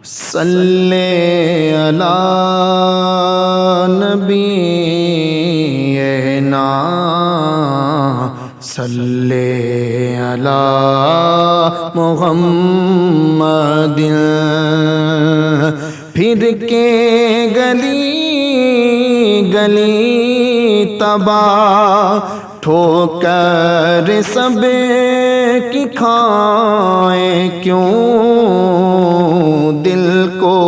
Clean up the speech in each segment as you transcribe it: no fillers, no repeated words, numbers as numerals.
صلی علی نبینا صلی علی محمد پھر کے گلی گلی تباہ ٹھوکر سب کی کھائیں کیوں دل کو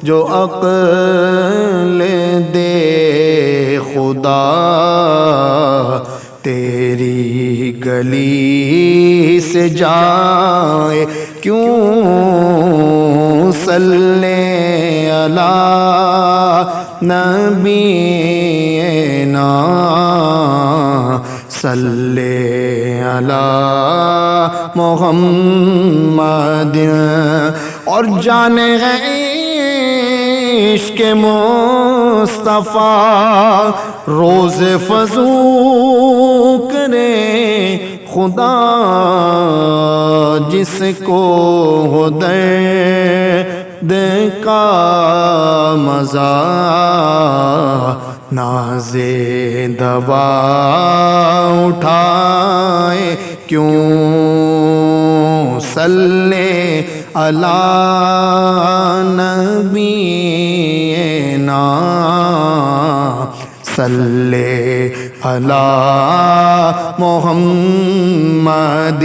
جو عقل دے خدا تیری گلی سے جائے کیوں صلی علی نبینا صلی علی محمد اور جانے ہے عشق مصطفیٰ روز فزو کرے خدا جس کو ہو درد کا مزہ ناز دوا اٹھائے کیوں صلی علی نبینا صلی علی محمد